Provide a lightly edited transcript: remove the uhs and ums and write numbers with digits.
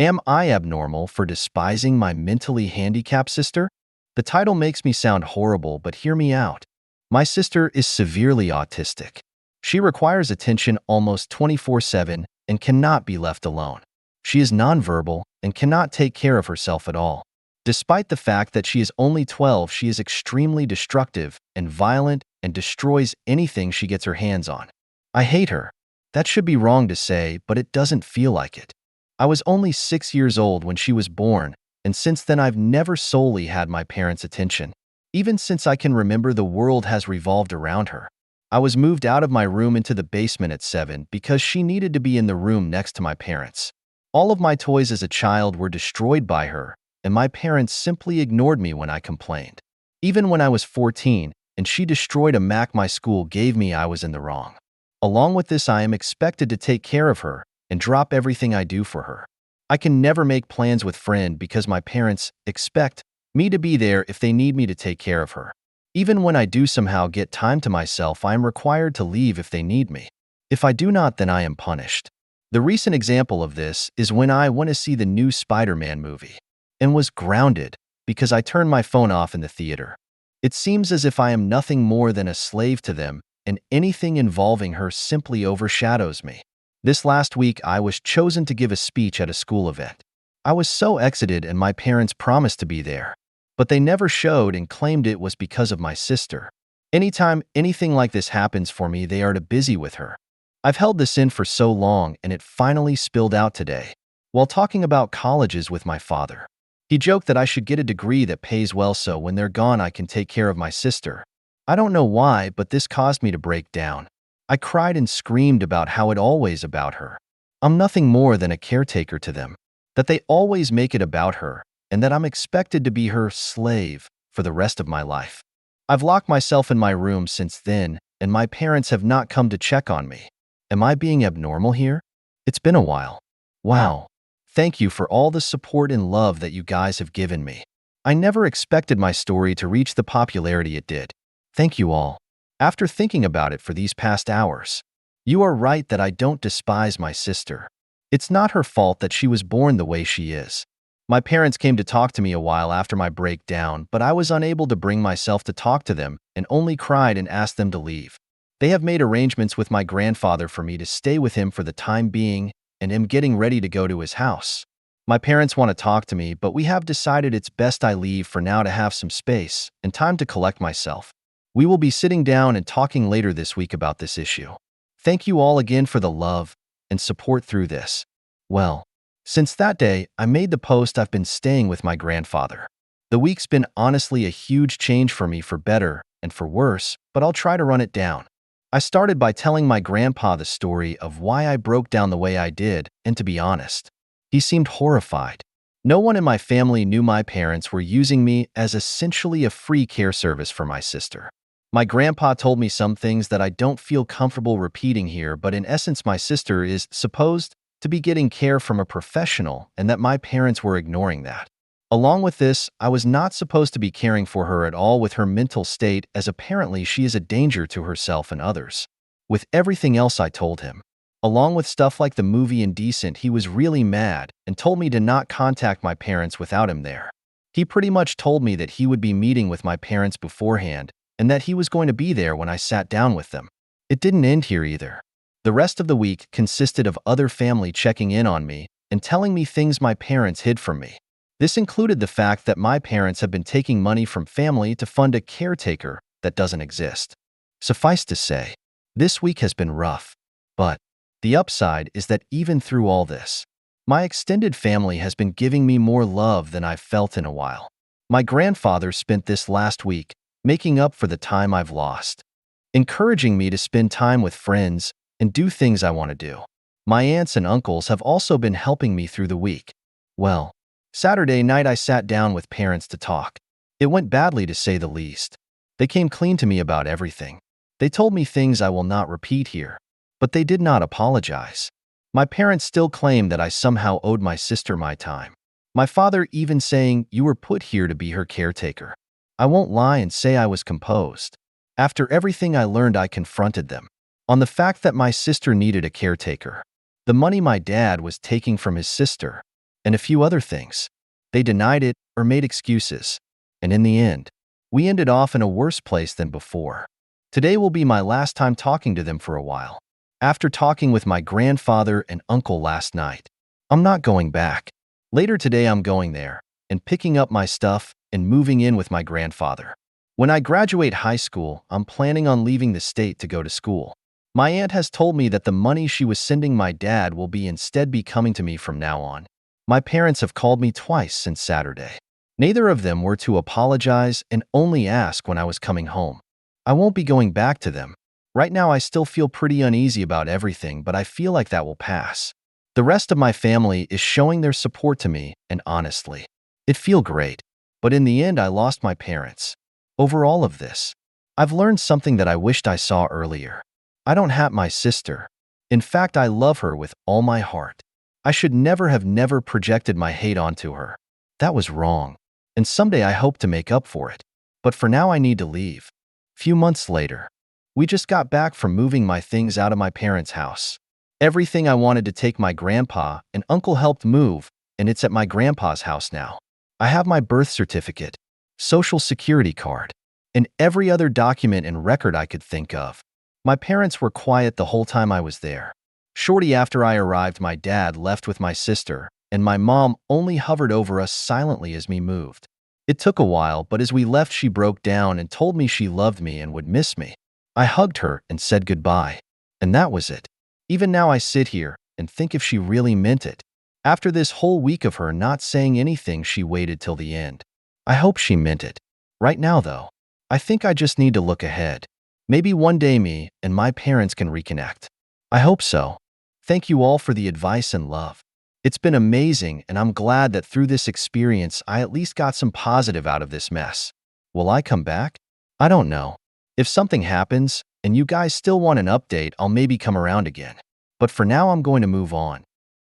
Am I abnormal for despising my mentally handicapped sister? The title makes me sound horrible, but hear me out. My sister is severely autistic. She requires attention almost 24/7 and cannot be left alone. She is nonverbal and cannot take care of herself at all. Despite the fact that she is only 12, she is extremely destructive and violent and destroys anything she gets her hands on. I hate her. That should be wrong to say, but it doesn't feel like it. I was only 6 years old when she was born, and since then I've never solely had my parents' attention. Even since I can remember, the world has revolved around her. I was moved out of my room into the basement at 7 because she needed to be in the room next to my parents. All of my toys as a child were destroyed by her, and my parents simply ignored me when I complained. Even when I was 14 and she destroyed a Mac my school gave me, I was in the wrong. Along with this, I am expected to take care of her and drop everything I do for her. I can never make plans with friend because my parents expect me to be there if they need me to take care of her. Even when I do somehow get time to myself, I am required to leave if they need me. If I do not, then I am punished. The recent example of this is when I went to see the new Spider-Man movie and was grounded because I turned my phone off in the theater. It seems as if I am nothing more than a slave to them, and anything involving her simply overshadows me. This last week, I was chosen to give a speech at a school event. I was so excited, and my parents promised to be there, but they never showed and claimed it was because of my sister. Anytime anything like this happens for me, they are too busy with her. I've held this in for so long, and it finally spilled out today while talking about colleges with my father. He joked that I should get a degree that pays well so when they're gone I can take care of my sister. I don't know why, but this caused me to break down. I cried and screamed about how it always about her. I'm nothing more than a caretaker to them, that they always make it about her, and that I'm expected to be her slave for the rest of my life. I've locked myself in my room since then, and my parents have not come to check on me. Am I being abnormal here? It's been a while. Wow. Thank you for all the support and love that you guys have given me. I never expected my story to reach the popularity it did. Thank you all. After thinking about it for these past hours, you are right that I don't despise my sister. It's not her fault that she was born the way she is. My parents came to talk to me a while after my breakdown, but I was unable to bring myself to talk to them and only cried and asked them to leave. They have made arrangements with my grandfather for me to stay with him for the time being, and am getting ready to go to his house. My parents want to talk to me, but we have decided it's best I leave for now to have some space and time to collect myself. We will be sitting down and talking later this week about this issue. Thank you all again for the love and support through this. Well, since that day, I made the post I've been staying with my grandfather. The week's been honestly a huge change for me, for better and for worse, but I'll try to run it down. I started by telling my grandpa the story of why I broke down the way I did, and to be honest, he seemed horrified. No one in my family knew my parents were using me as essentially a free care service for my sister. My grandpa told me some things that I don't feel comfortable repeating here, but in essence, my sister is supposed to be getting care from a professional, and that my parents were ignoring that. Along with this, I was not supposed to be caring for her at all with her mental state, as apparently she is a danger to herself and others. With everything else I told him, along with stuff like the movie Indecent, he was really mad and told me to not contact my parents without him there. He pretty much told me that he would be meeting with my parents beforehand and that he was going to be there when I sat down with them. It didn't end here either. The rest of the week consisted of other family checking in on me and telling me things my parents hid from me. This included the fact that my parents have been taking money from family to fund a caretaker that doesn't exist. Suffice to say, this week has been rough, but the upside is that even through all this, my extended family has been giving me more love than I've felt in a while. My grandfather spent this last week making up for the time I've lost, encouraging me to spend time with friends and do things I want to do. My aunts and uncles have also been helping me through the week. Well, Saturday night I sat down with parents to talk. It went badly, to say the least. They came clean to me about everything. They told me things I will not repeat here, but they did not apologize. My parents still claim that I somehow owed my sister my time. My father even saying, "You were put here to be her caretaker." I won't lie and say I was composed. After everything I learned, I confronted them on the fact that my sister needed a caretaker, the money my dad was taking from his sister, and a few other things. They denied it or made excuses. And in the end, we ended off in a worse place than before. Today will be my last time talking to them for a while. After talking with my grandfather and uncle last night, I'm not going back. Later today I'm going there and picking up my stuff and moving in with my grandfather. When I graduate high school, I'm planning on leaving the state to go to school. My aunt has told me that the money she was sending my dad will instead be coming to me from now on. My parents have called me twice since Saturday. Neither of them were to apologize and only ask when I was coming home. I won't be going back to them. Right now I still feel pretty uneasy about everything, but I feel like that will pass. The rest of my family is showing their support to me, and honestly, it feels great. But in the end I lost my parents. Over all of this, I've learned something that I wished I saw earlier. I don't hate my sister. In fact, I love her with all my heart. I should never projected my hate onto her. That was wrong. And someday I hope to make up for it. But for now I need to leave. Few months later, we just got back from moving my things out of my parents' house. Everything I wanted to take my grandpa and uncle helped move, and it's at my grandpa's house now. I have my birth certificate, social security card, and every other document and record I could think of. My parents were quiet the whole time I was there. Shortly after I arrived, my dad left with my sister, and my mom only hovered over us silently as we moved. It took a while, but as we left she broke down and told me she loved me and would miss me. I hugged her and said goodbye. And that was it. Even now I sit here and think if she really meant it. After this whole week of her not saying anything, she waited till the end. I hope she meant it. Right now, though, I think I just need to look ahead. Maybe one day me and my parents can reconnect. I hope so. Thank you all for the advice and love. It's been amazing, and I'm glad that through this experience I at least got some positive out of this mess. Will I come back? I don't know. If something happens and you guys still want an update, I'll maybe come around again. But for now I'm going to move on.